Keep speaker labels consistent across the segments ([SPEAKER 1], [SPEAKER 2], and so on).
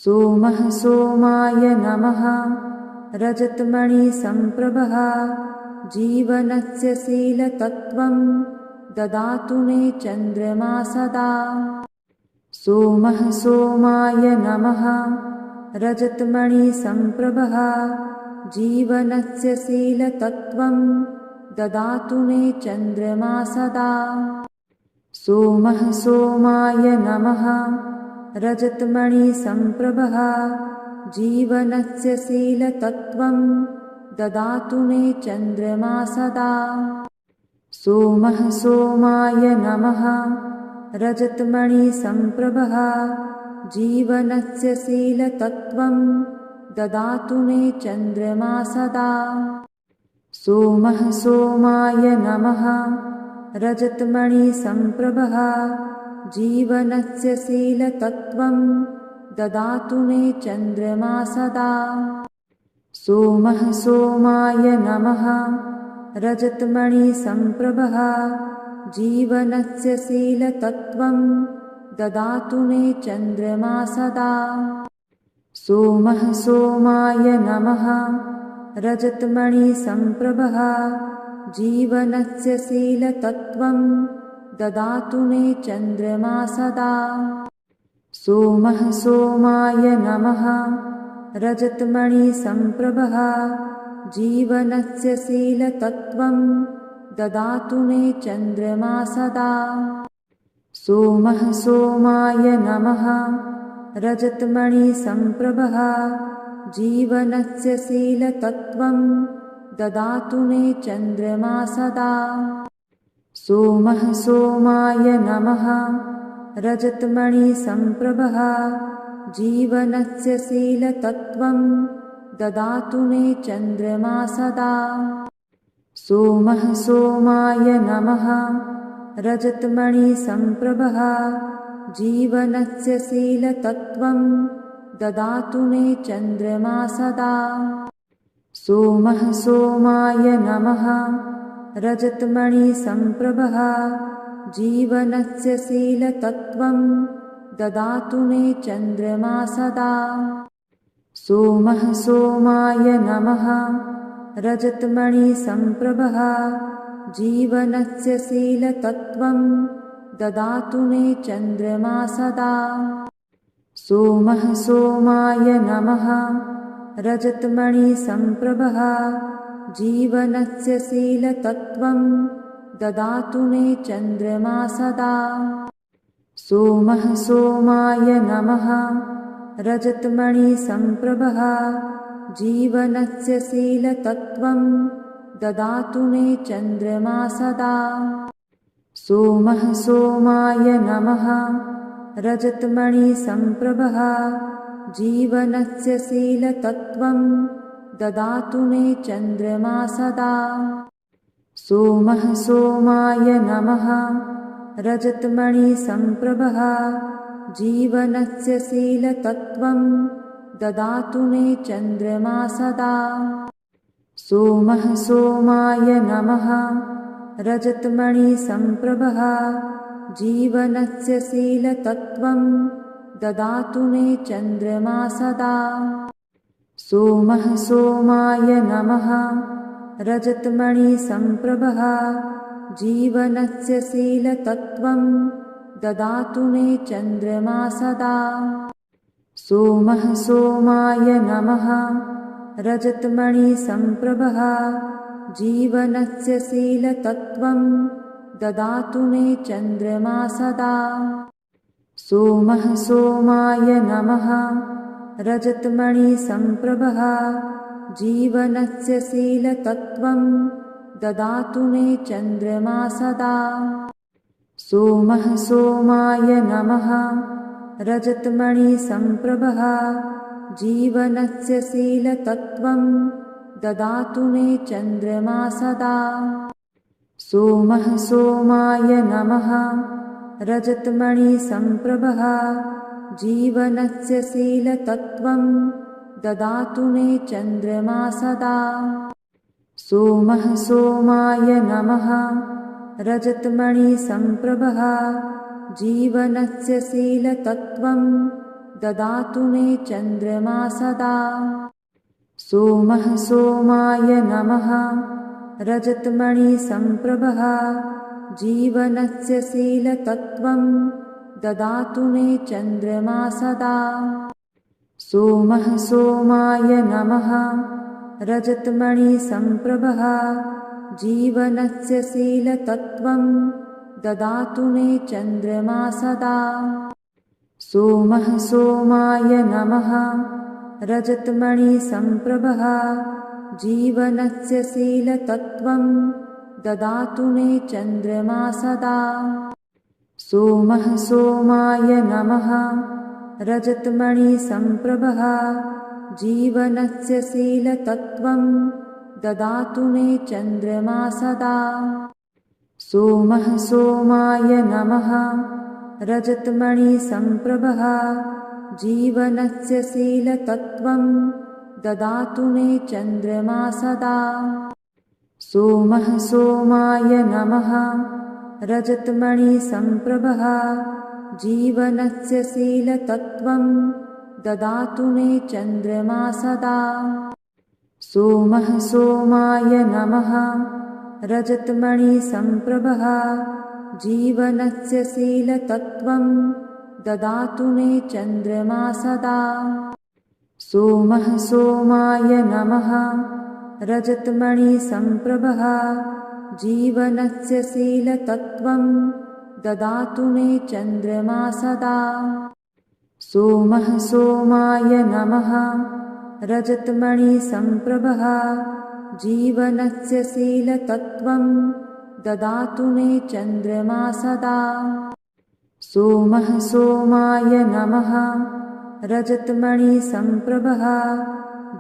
[SPEAKER 1] सोमः सोमाय नमः। रजतमणिसम्प्रभः जीवनस्य शीलतत्त्वं ददातु मे चन्द्रमा सदा। सोमः सोमाय नमः। रजतमणिसम्प्रभः जीवनस्य शीलतत्त्वं ददातु मे चन्द्रमा सदा। सोमः सोमाय नमः। रजतमणिसम्प्रभः जीवनस्य शीलतत्त्वं ददातु मे चन्द्रमा सदा। सोमः सोमाय नमः। रजतमणिसम्प्रभः जीवनस्य शीलतत्त्वं ददातु मे चन्द्रमा सदा। सोमः सोमाय नमः। रजतमणिसम्प्रभः जीवनस्य शीलतत्त्वं ददातु मे चन्द्रमा सदा। सोमः सोमाय नमः। रजतमणिसम्प्रभः जीवनस्य शीलतत्त्वं ददातु मे चन्द्रमा सदा। सोमः सोमाय नमः। रजतमणिसम्प्रभः जीवनस्य शीलतत्त्वं ददातु मे चन्द्रमा सदा। सोमः सोमाय नमः। रजतमणिसम्प्रभः जीवनस्य शीलतत्त्वं ददातु मे चन्द्रमा सदा। सोमः सोमाय नमः। रजतमणिसम्प्रभः जीवनस्य शीलतत्त्वं ददातु मे चन्द्रमा सदा। सोमः सोमाय नमः। रजतमणिसम्प्रभः जीवनस्य शीलतत्त्वं ददातु मे चन्द्रमा सदा। सोमः सोमाय नमः। रजतमणिसम्प्रभः जीवनस्य शीलतत्त्वं ददातु मे चन्द्रमा सदा। सोमः सोमाय नमः। रजतमणिसम्प्रभः जीवनस्य शीलतत्त्वं ददातु मे चन्द्रमा सदा। सोमः सोमाय नमः। रजतमणिसम्प्रभः जीवनस्य शीलतत्त्वं ददातु मे चन्द्रमा सदा। सोमः सोमाय नमः। रजतमणिसम्प्रभः जीवनस्य शीलतत्त्वं ददातु मे चन्द्रमा सदा। सोमः सोमाय नमः। रजतमणिसम्प्रभः जीवनस्य शीलतत्त्वं ददातु मे चन्द्रमा सदा। सोमः सोमाय नमः। रजतमणिसम्प्रभः जीवनस्य शीलतत्त्वं ददातु मे चन्द्रमा सदा। सोमः सोमाय नमः। रजतमणिसम्प्रभः जीवनस्य शीलतत्त्वं ददातु मे चन्द्रमा सदा। सोमः सोमाय नमः। रजतमणिसम्प्रभः जीवनस्य शीलतत्त्वं ददातु मे चन्द्रमा सदा। सोमः सोमाय नमः। रजतमणिसम्प्रभः जीवनस्य शीलतत्त्वं ददातु मे चन्द्रमा सदा। सोमः सोमाय नमः। रजतमणिसम्प्रभः जीवनस्य शीलतत्त्वं ददातु मे चन्द्रमा सदा। सोमः सोमाय नमः। रजतमणिसम्प्रभः जीवनस्य शीलतत्त्वं ददातु मे चन्द्रमा सदा। सोमः सोमाय नमः। रजतमणिसम्प्रभः जीवनस्य शीलतत्त्वं ददातु मे चन्द्रमा सदा। सोमः सोमाय नमः। रजतमणिसम्प्रभः जीवनस्य शीलतत्त्वं ददातु मे चन्द्रमा सदा। सोमः सोमाय नमः। रजतमणिसम्प्रभः जीवनस्य शीलतत्त्वं ददातु मे चन्द्रमा सदा। सोमः सोमाय नमः। रजतमणिसम्प्रभः जीवनस्य शीलतत्त्वं ददातु मे चन्द्रमा सदा। सोमः सोमाय नमः। रजतमणिसम्प्रभः जीवनस्य शीलतत्त्वं ददातु मे चन्द्रमा सदा। सोमः सोमाय नमः। रजतमणिसम्प्रभः जीवनस्य शीलतत्त्वं ददातु मे चन्द्रमा सदा। सोमः सोमाय नमः। रजतमणिसम्प्रभः जीवनस्य शीलतत्त्वं ददातु मे चन्द्रमा सदा। सोमः सोमाय नमः। रजतमणिसम्प्रभः जीवनस्य शीलतत्त्वं ददातु मे चन्द्रमा सदा। सोमः सोमाय नमः। रजतमणिसम्प्रभः जीवनस्य शीलतत्त्वं ददातु मे चन्द्रमा सदा। सोमः सोमाय नमः। रजतमणिसम्प्रभः जीवनस्य शीलतत्त्वं ददातु मे चन्द्रमा सदा। सोमः सोमाय नमः। रजतमणिसम्प्रभः जीवनस्य शीलतत्त्वं ददातु मे चन्द्रमा सदा। सोमः सोमाय नमः। रजतमणिसम्प्रभः जीवनस्य शीलतत्त्वं ददातु मे चन्द्रमा सदा। सोमः सोमाय नमः। रजतमणिसम्प्रभः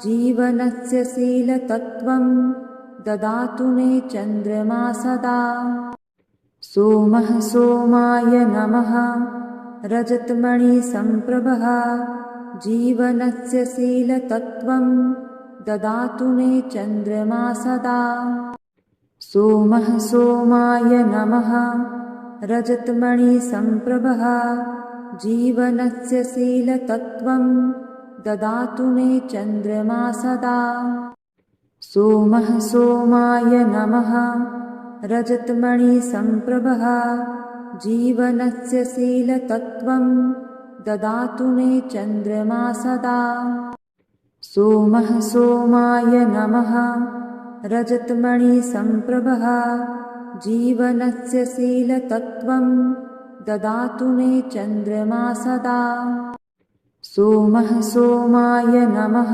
[SPEAKER 1] जीवनस्य शीलतत्त्वं ददातु मे चन्द्रमा सदा। सोमः सोमाय नमः। रजतमणिसम्प्रभः जीवनस्य शीलतत्त्वं ददातु मे चन्द्रमा सदा। सोमः सोमाय नमः। रजतमणिसम्प्रभः जीवनस्य शीलतत्त्वं ददातु मे चन्द्रमा सदा। सोमः सोमाय नमः। रजतमणिसम्प्रभः जीवनस्य शीलतत्त्वं ददातु मे चन्द्रमा सदा। सोमः सोमाय नमः। रजतमणिसम्प्रभः जीवनस्य शीलतत्त्वं ददातु मे चन्द्रमा सदा। सोमः सोमाय नमः।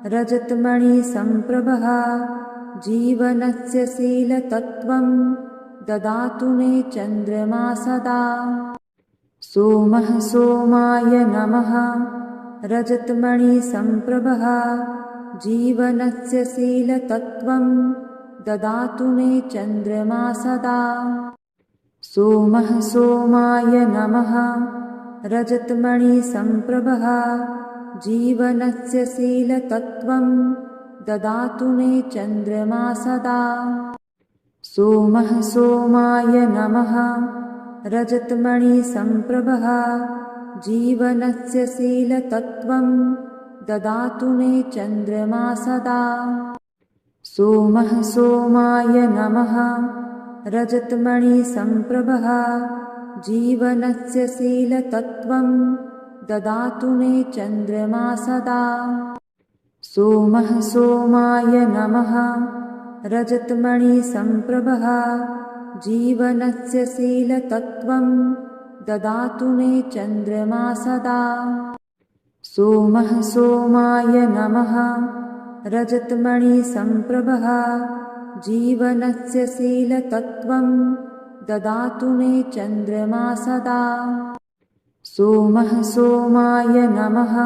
[SPEAKER 1] रजतमणिसम्प्रभः जीवनस्य शीलतत्त्वं ददातु मे चन्द्रमा सदा। सोमः सोमाय नमः। रजतमणिसम्प्रभः जीवनस्य शीलतत्त्वं ददातु मे चन्द्रमा सदा। सोमः सोमाय नमः। रजतमणिसम्प्रभः जीवनस्य शीलतत्त्वं ददातु मे चन्द्रमा सदा। सोमः सोमाय नमः। रजतमणिसम्प्रभः जीवनस्य शीलतत्त्वं ददातु मे चन्द्रमा सदा। सोमः सोमाय नमः। रजतमणिसम्प्रभः जीवनस्य शीलतत्त्वं ददातु मे चन्द्रमा सदा। सोमः सोमाय नमः। रजतमणिसम्प्रभः जीवनस्य शीलतत्त्वं ददातु मे चन्द्रमा सदा। सोमः सोमाय नमः। रजतमणिसम्प्रभः जीवनस्य शीलतत्त्वं ददातु मे चन्द्रमा सदा। सोमः सोमाय नमः।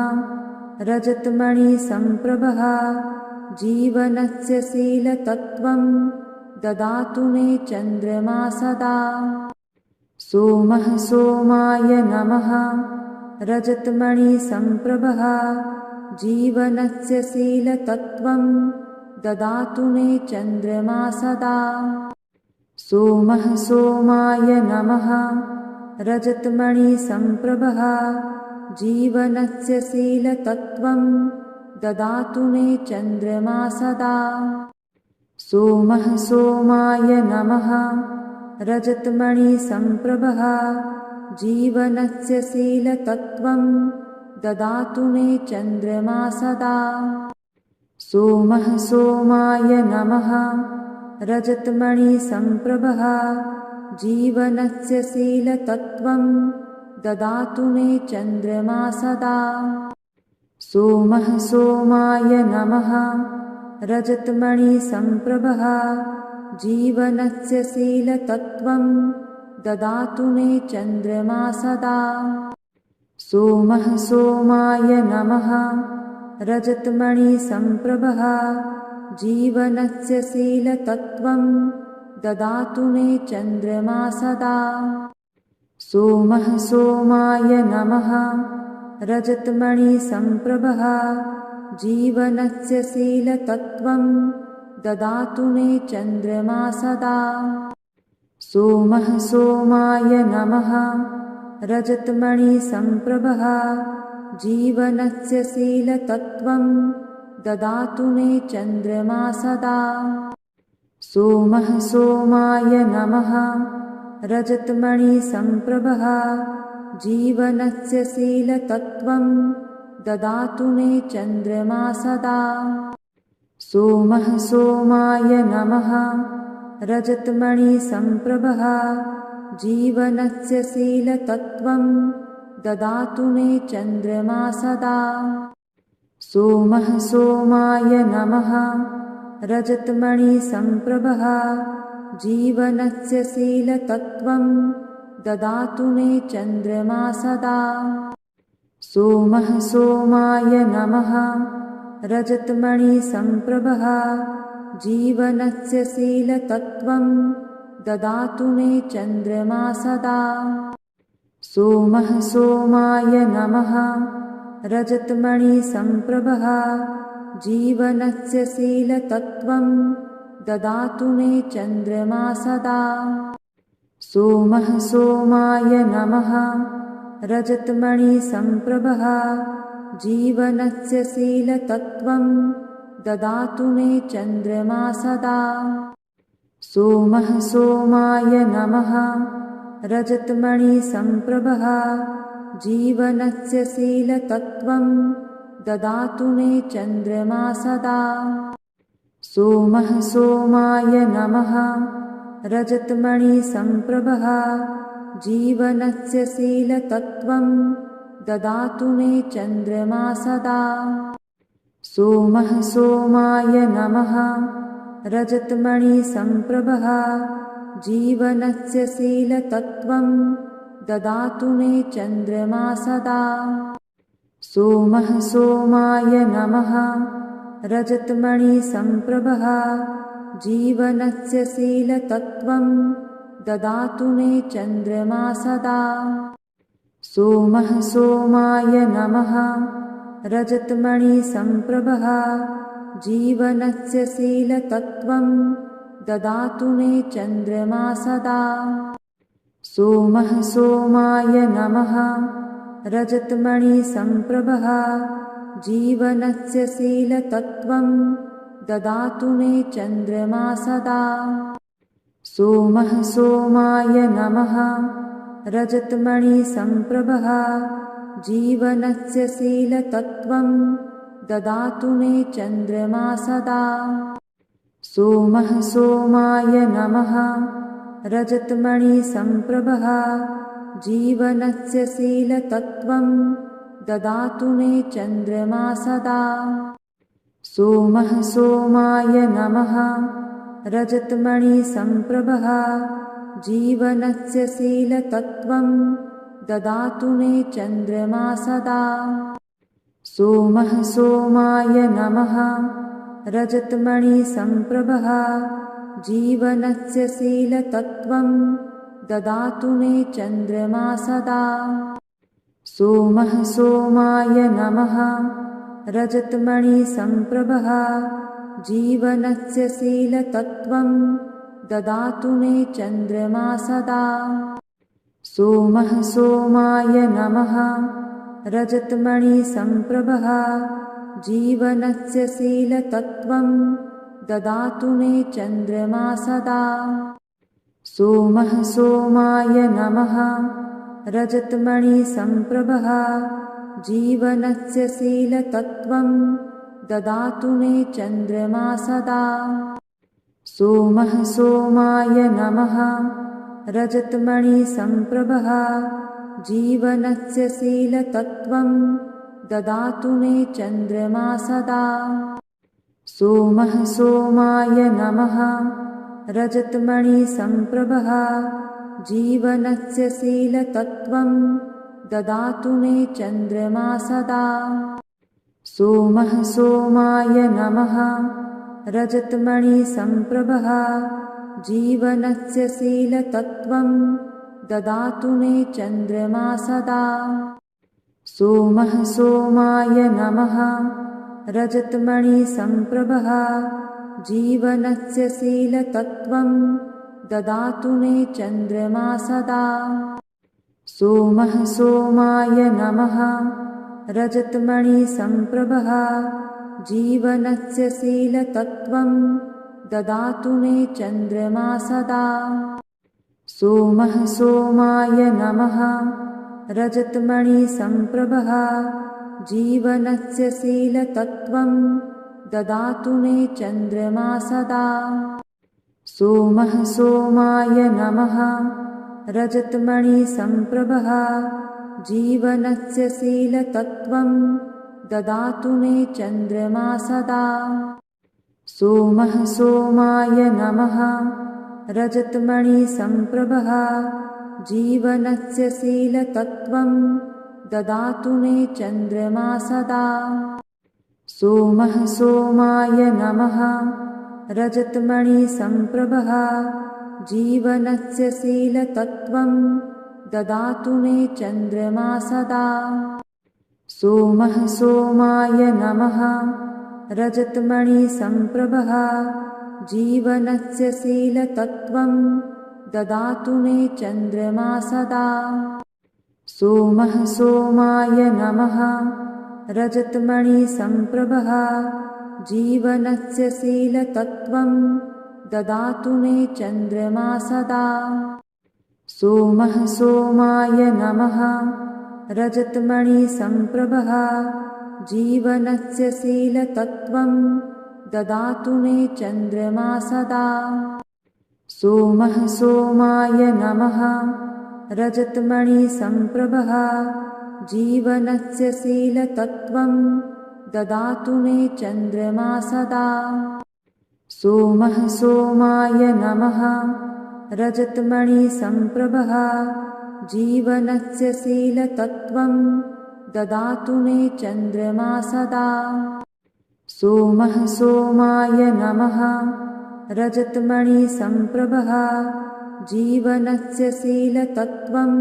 [SPEAKER 1] रजतमणिसम्प्रभः जीवनस्य शीलतत्त्वं ददातु मे चन्द्रमा सदा। सोमः सोमाय नमः। रजतमणिसम्प्रभः जीवनस्य शीलतत्त्वं ददातु मे चन्द्रमा सदा। सोमः सोमाय नमः। रजतमणिसम्प्रभः जीवनस्य शीलतत्त्वं ददातु मे चन्द्रमा सदा। सोमः सोमाय नमः। रजतमणिसम्प्रभः जीवनस्य शीलतत्त्वं ददातु मे चन्द्रमा सदा। सोमः सोमाय नमः। रजतमणिसम्प्रभः जीवनस्य शीलतत्त्वं ददातु मे चन्द्रमा सदा। सोमः सोमाय नमः। रजतमणिसम्प्रभः जीवनस्य शीलतत्त्वं ददातु मे चन्द्रमा सदा। सोमः सोमाय नमः। रजतमणिसम्प्रभः जीवनस्य शीलतत्त्वं ददातु मे चन्द्रमा सदा। सोमः सोमाय नमः। रजतमणिसम्प्रभः जीवनस्य शीलतत्त्वं ददातु मे चन्द्रमा सदा। सोमः सोमाय नमः। रजतमणिसम्प्रभः जीवनस्य शीलतत्त्वं ददातु मे चन्द्रमा सदा। सोमः सोमाय नमः। रजतमणिसम्प्रभः जीवनस्य शीलतत्त्वं ददातु मे चन्द्रमा सदा। सोमः सोमाय नमः। रजतमणिसम्प्रभः जीवनस्य शीलतत्त्वं ददातु मे चन्द्रमा सदा। सोमः सोमाय नमः। रजतमणिसम्प्रभः जीवनस्य शीलतत्त्वं ददातु मे चन्द्रमा सदा। सोमः सोमाय नमः। रजतमणिसम्प्रभः जीवनस्य शीलतत्त्वं ददातु मे चन्द्रमा सदा। सोमः सोमाय नमः। रजतमणिसम्प्रभः जीवनस्य शीलतत्त्वं ददातु मे चन्द्रमा सदा। सोमः सोमाय नमः। रजतमणिसम्प्रभः जीवनस्य शीलतत्त्वं ददातु मे चन्द्रमा सदा। सोमः सोमाय नमः। रजतमणिसम्प्रभः जीवनस्य शीलतत्त्वं ददातु मे चन्द्रमा सदा। सोमः सोमाय नमः। रजतमणिसम्प्रभः जीवनस्य शीलतत्त्वं ददातु मे चन्द्रमा सदा। सोमः सोमाय नमः। रजतमणिसम्प्रभः जीवनस्य शीलतत्त्वं ददातु मे चन्द्रमा सदा। सोमः सोमाय नमः। रजतमणिसम्प्रभः जीवनस्य शीलतत्त्वं ददातु मे चन्द्रमा सदा। सोमः सोमाय नमः। रजतमणिसम्प्रभः जीवनस्य शीलतत्त्वं ददातु मे चन्द्रमा सदा। सोमः सोमाय नमः। रजतमणिसम्प्रभः जीवनस्य शीलतत्त्वं ददातु मे चन्द्रमा सदा। सोमः सोमाय नमः। रजतमणिसम्प्रभः जीवनस्य शीलतत्त्वं ददातु मे चन्द्रमा सदा। सोमः सोमाय नमः। रजतमणिसम्प्रभः जीवनस्य शीलतत्त्वं ददातु मे चन्द्रमा सदा। सोमः सोमाय नमः। रजतमणिसम्प्रभः जीवनस्य शीलतत्त्वं ददातु मे चन्द्रमा सदा। सोमः सोमाय नमः। रजतमणिसम्प्रभः जीवनस्य शीलतत्त्वं ददातु मे चन्द्रमा सदा। सोमः सोमाय नमः। रजतमणिसम्प्रभः जीवनस्य शीलतत्त्वं ददातु मे चन्द्रमा सदा। सोमः सोमाय नमः। रजतमणिसम्प्रभः जीवनस्य शीलतत्त्वं ददातु मे चन्द्रमा सदा। सोमः सोमाय नमः। रजतमणिसम्प्रभः जीवनस्य शीलतत्त्वं ददातु मे चन्द्रमा सदा। सोमः सोमाय नमः। रजतमणिसम्प्रभः जीवनस्य शीलतत्त्वं ददातु मे चन्द्रमा सदा। सोमः सोमाय नमः। रजतमणिसम्प्रभः जीवनस्य शीलतत्त्वं ददातु मे चन्द्रमा सदा। सोमः सोमाय नमः। रजतमणिसम्प्रभः जीवनस्य शीलतत्त्वं ददातु मे चन्द्रमा सदा। सोमः सोमाय नमः। रजतमणिसम्प्रभः जीवनस्य शीलतत्त्वं ददातु मे चन्द्रमा सदा। सोमः सोमाय नमः। रजतमणिसम्प्रभः जीवनस्य शीलतत्त्वं ददातु मे चन्द्रमा सदा। सोमः सोमाय नमः। रजतमणिसम्प्रभः जीवनस्य शीलतत्त्वं ददातु मे चन्द्रमा सदा। सोमः सोमाय नमः। रजतमणिसम्प्रभः जीवनस्य शीलतत्त्वं ददातु मे चन्द्रमा सदा। सोमः सोमाय नमः। रजतमणिसम्प्रभः जीवनस्य शीलतत्त्वं ददातु मे चन्द्रमा सदा। सोमः सोमाय नमः। रजतमणिसम्प्रभः जीवनस्य शीलतत्त्वं ददातु मे चन्द्रमा सदा। सोमः सोमाय नमः। रजतमणिसम्प्रभः जीवनस्य शीलतत्त्वं ददातु मे चन्द्रमा सदा। सोमः सोमाय नमः। रजतमणिसम्प्रभः जीवनस्य शीलतत्त्वं ददातु मे चन्द्रमा सदा। सोमः सोमाय नमः। रजतमणिसम्प्रभः जीवनस्य शीलतत्त्वं ददातु मे चन्द्रमा सदा। सोमः सोमाय नमः। रजतमणिसम्प्रभः जीवनस्य शीलतत्त्वं ददातु मे चन्द्रमा सदा। सोमः सोमाय नमः। रजतमणिसम्प्रभः जीवनस्य शीलतत्त्वं ददातु मे चन्द्रमा सदा। सोमः सोमाय नमः। रजतमणिसम्प्रभः जीवनस्य शीलतत्त्वं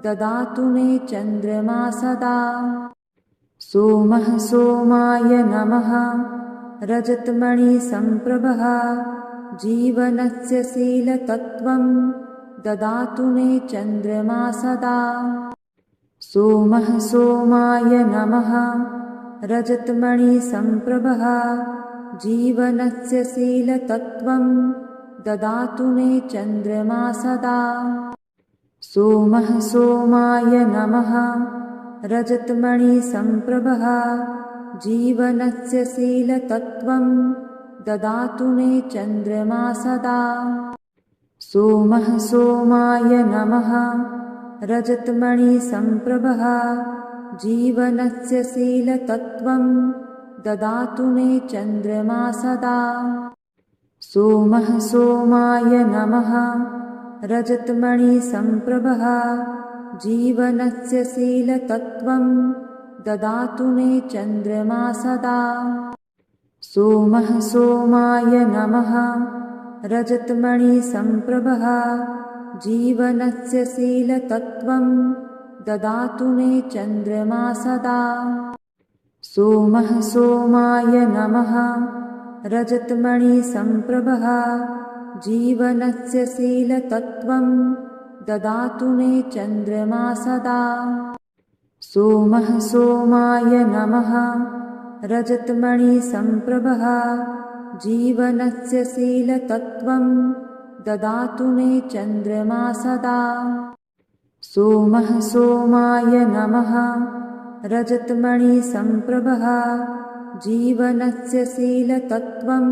[SPEAKER 1] ददातु मे चन्द्रमा सदा। सोमः सोमाय नमः। रजतमणिसम्प्रभः जीवनस्य शीलतत्त्वं ददातु मे चन्द्रमा सदा। सोमः सोमाय नमः। रजतमणिसम्प्रभः जीवनस्य शीलतत्त्वं ददातु मे चन्द्रमा सदा। सोमः सोमाय नमः। रजतमणिसम्प्रभः जीवनस्य शीलतत्त्वं ददातु मे चन्द्रमा सदा। सोमः सोमाय नमः। रजतमणिसम्प्रभः जीवनस्य शीलतत्त्वं ददातु मे चन्द्रमा सदा। सोमः सोमाय नमः। रजतमणिसम्प्रभः जीवनस्य शीलतत्त्वं ददातु मे चन्द्रमा सदा। सोमः सोमाय नमः। रजतमणिसम्प्रभः जीवनस्य शीलतत्त्वं ददातु मे चन्द्रमा सदा। सोमः सोमाय नमः। रजतमणिसम्प्रभः जीवनस्य शीलतत्त्वं ददातु मे चन्द्रमा सदा। सोमः सोमाय नमः रजतमणिसम्प्रभः जीवनस्य शीलतत्त्वं ददातु मे चन्द्रमा सदा। सोमः सोमाय नमः रजतमणिसम्प्रभः जीवनस्य शीलतत्त्वं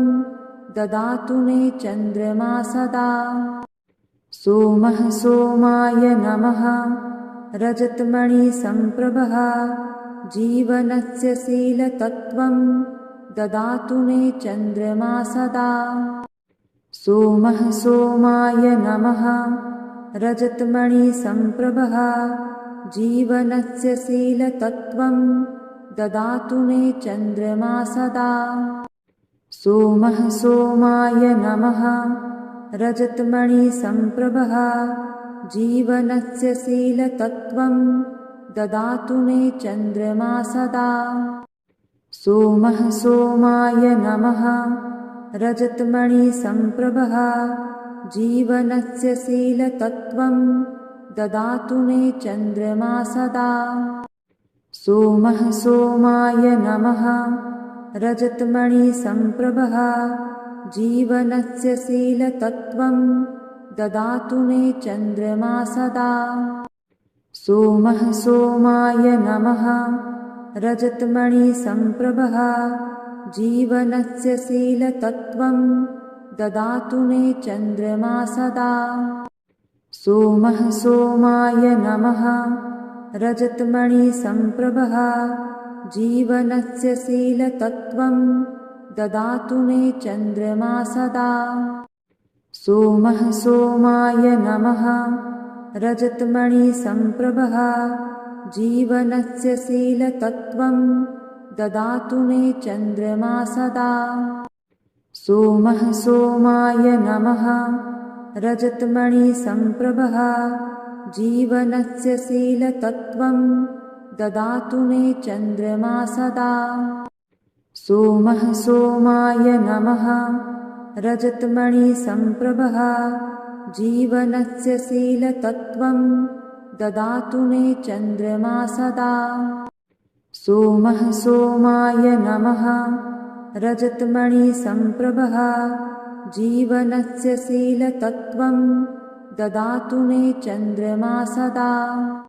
[SPEAKER 1] ददातु मे चन्द्रमा सदा। सोमः सोमाय नमः रजतमणिसम्प्रभः जीवनस्य शीलतत्त्वं ददातु मे चन्द्रमा सदा। सोमः सोमाय नमः रजतमणिसम्प्रभः जीवनस्य शीलतत्त्वं ददातु मे चन्द्रमा सदा। सोमः सोमाय नमः रजतमणिसम्प्रभः जीवनस्य शीलतत्त्वं ददातु मे चन्द्रमा सदा। सोमः सोमाय नमः रजतमणिसम्प्रभः जीवनस्य शीलतत्त्वं ददातु मे चन्द्रमा सदा। सोमः सोमाय नमः रजतमणिसम्प्रभः जीवनस्य शीलतत्त्वं ददातु मे चन्द्रमा सदा। सोमः सोमाय नमः रजतमणिसम्प्रभः जीवनस्य शीलतत्त्वं ददातु मे चन्द्रमा सदा। सोमः सोमाय नमः रजतमणिसम्प्रभः जीवनस्य शीलतत्त्वं ददातु मे चन्द्रमा सदा। सोमः सोमाय नमः रजतमणिसम्प्रभः जीवनस्य शीलतत्त्वं ददातु मे चन्द्रमा सदा। सोमः सोमाय नमः रजतमणिसम्प्रभः जीवनस्य शीलतत्त्वं ददातु मे चन्द्रमा सदा। सोमः सोमाय नमः रजतमणिसम्प्रभः जीवनस्य शीलतत्त्वं ददातु मे चन्द्रमा सदा। सोमः सोमाय नमः रजतमणिसम्प्रभः जीवनस्य शीलतत्त्वं ददातु मे चन्द्रमा सदा।